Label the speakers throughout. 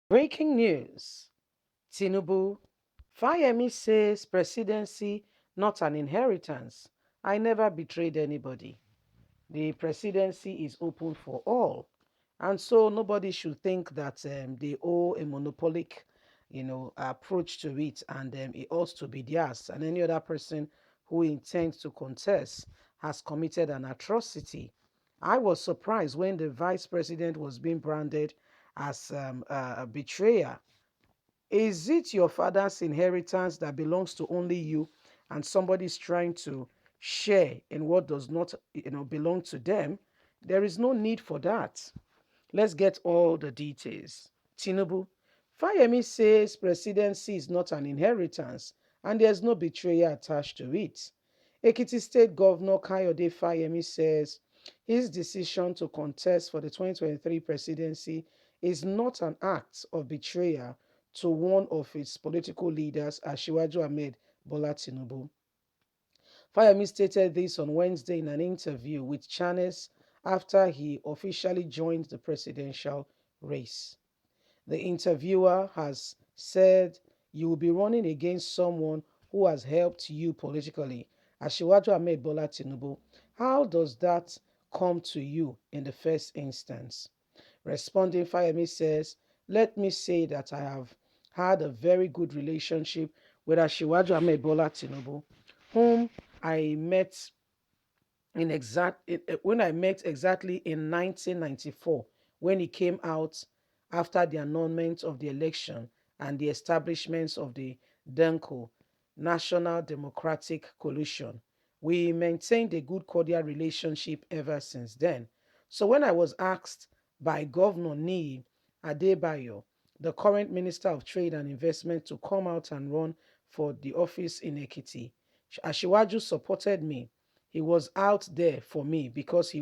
Speaker 1: Breaking news. TINUBU. FAYEMI says presidency not an inheritance. I never betrayed anybody. The presidency is open for all. And so nobody should think that they owe a monopolic, approach to it, and it ought to be theirs. And any other person who intends to contest has committed an atrocity. I was surprised when the vice president was being branded as a betrayer. Is it your father's inheritance that belongs to only you, and somebody is trying to share in what does not, belong to them? There is no need for that. Let's get all the details. Tinubu. Fayemi says presidency is not an inheritance and there's no betrayal attached to it. Ekiti State Governor Kayode Fayemi says his decision to contest for the 2023 presidency is not an act of betrayal to one of its political leaders, Asiwaju Ahmed Bola Tinubu. Fayemi stated this on Wednesday in an interview with channels after he officially joined the presidential race. The interviewer has said, "You will be running against someone who has helped you politically, Asiwaju Ahmed Bola Tinubu. How does that come to you in the first instance?" Responding, Fayemi says, "Let me say that I have had a very good relationship with Asiwaju Ahmed Bola Tinubu, whom I met when I met exactly in 1994 when he came out after the annulment of the election and the establishment of the DENCO, National Democratic Coalition. We maintained a good cordial relationship ever since then. So when I was asked by Governor Nii Adebayo, the current Minister of Trade and Investment, to come out and run for the office in Ekiti, Ashiwaju supported me. He was out there for me because he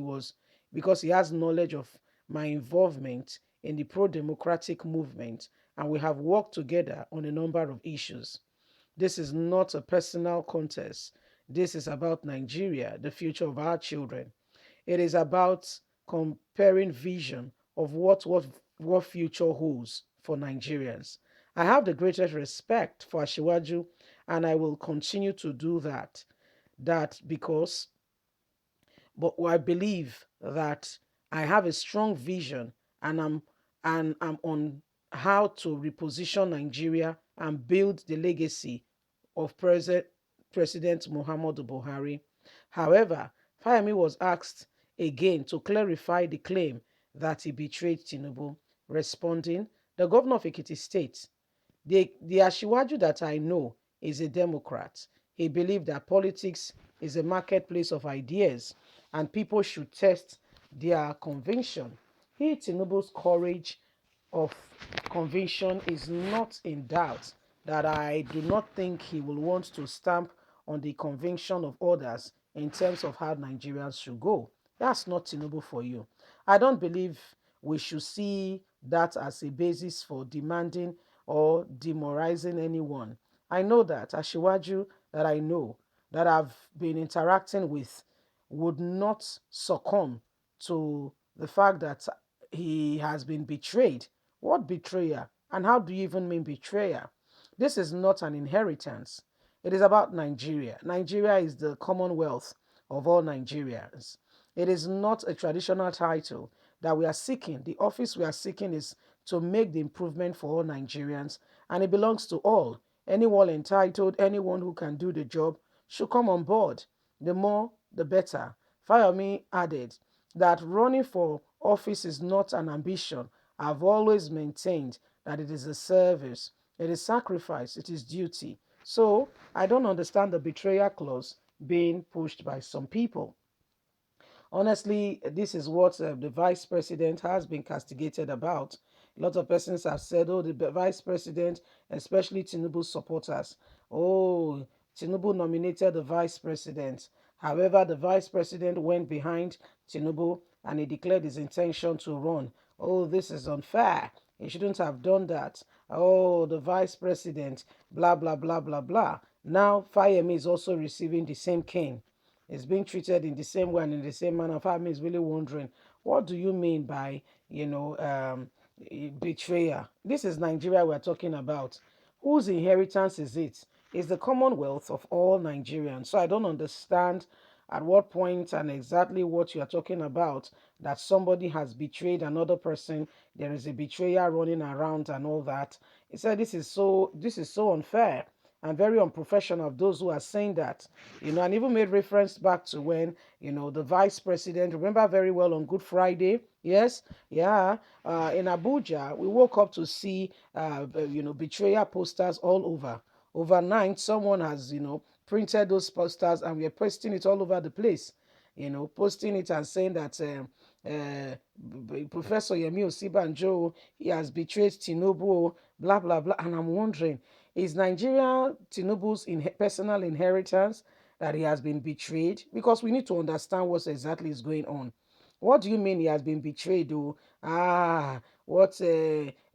Speaker 1: has knowledge of my involvement in the pro-democratic movement, and we have worked together on a number of issues. This is not a personal contest. This is about Nigeria, the future of our children. It is about comparing vision of what future holds for Nigerians. I have the greatest respect for Ashiwaju, and I will continue to do that. That because but I believe that I have a strong vision, and I'm on how to reposition Nigeria and build the legacy of President Muhammadu Buhari. However, Fayemi was asked again to clarify the claim that he betrayed Tinubu, responding, "The governor of Ekiti State, the Ashiwaju that I know, is a Democrat. He believed that politics is a marketplace of ideas and people should test their conviction. He, Tinubu's courage of conviction is not in doubt, that I do not think he will want to stamp on the conviction of others in terms of how Nigerians should go. That's not Tinubu for you. I don't believe we should see that as a basis for demanding or demoralizing anyone. I know that Ashiwaju that I know, that I've been interacting with, would not succumb to the fact that he has been betrayed. What betrayal? And how do you even mean betrayal? This is not an inheritance. It is about Nigeria. Nigeria is the commonwealth of all Nigerians. It is not a traditional title that we are seeking. The office we are seeking is to make the improvement for all Nigerians, and it belongs to all. Anyone entitled, anyone who can do the job should come on board. The more, the better. Fayemi added that running for office is not an ambition. I've always maintained that it is a service, it is sacrifice, it is duty. So I don't understand the betrayal clause being pushed by some people. Honestly, this is what the vice president has been castigated about. A lot of persons have said, oh, the vice president, especially Tinubu supporters, oh, Tinubu nominated the vice president. However, the vice president went behind Tinubu and he declared his intention to run. Oh, this is unfair. He shouldn't have done that. Oh, the vice president, blah, blah, blah, blah, blah. Now, Fayemi is also receiving the same cane, is being treated in the same way and in the same manner. Family is really wondering, what do you mean by, betrayer. This is Nigeria we're talking about. Whose inheritance is it? It's the commonwealth of all Nigerians. So I don't understand at what point and exactly what you're talking about, that somebody has betrayed another person. There is a betrayer running around and all that. He said this is so unfair and very unprofessional of those who are saying that, and even made reference back to when, the vice president, remember very well on Good Friday, yes, yeah, in Abuja, we woke up to see, betrayal posters all over. Overnight, someone has, printed those posters and we're posting it all over the place, posting it and saying that Professor Yemi Osibanjo, he has betrayed Tinubu, blah, blah, blah. And I'm wondering, is Nigeria Tinubu's personal inheritance that he has been betrayed? Because we need to understand what exactly is going on. What do you mean he has been betrayed? Oh, what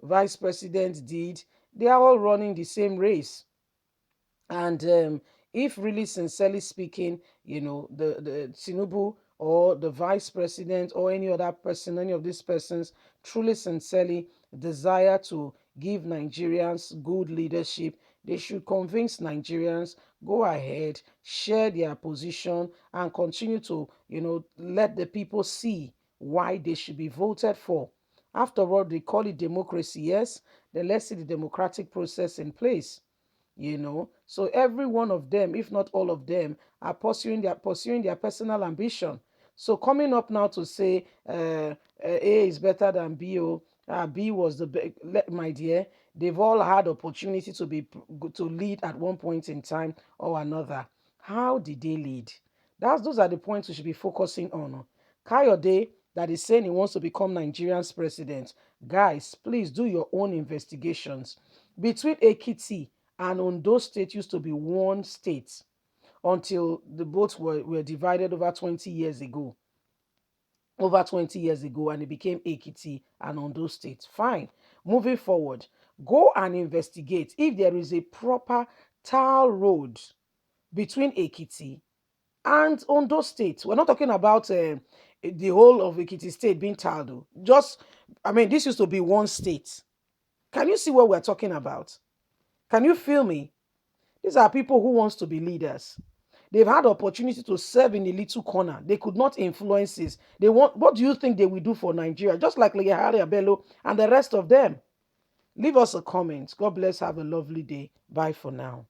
Speaker 1: vice president did? They are all running the same race. And if really sincerely speaking, the Tinubu or the vice president or any other person, any of these persons truly sincerely desire to give Nigerians good leadership, they should convince Nigerians, go ahead, share their position, and continue to, let the people see why they should be voted for. After all, they call it democracy, yes? Then let's see the democratic process in place. So every one of them, if not all of them, are pursuing their personal ambition. So coming up now to say A is better than B, B was my dear, they've all had opportunity to lead at one point in time or another. How did they lead? Those are the points we should be focusing on. Kayode, that is saying he wants to become Nigerian's president. Guys, please do your own investigations. Between Ekiti and Ondo State used to be one state until the both were divided over 20 years ago. Over 20 years ago, and it became Ekiti and Ondo State. Fine. Moving forward, go and investigate if there is a proper tar road between Ekiti and Ondo State. We're not talking about the whole of Ekiti State being tiled. This used to be one state. Can you see what we're talking about? Can you feel me? These are people who wants to be leaders. They've had opportunity to serve in a little corner. They could not influence this. What do you think they will do for Nigeria? Just like Leahari Bello and the rest of them. Leave us a comment. God bless. Have a lovely day. Bye for now.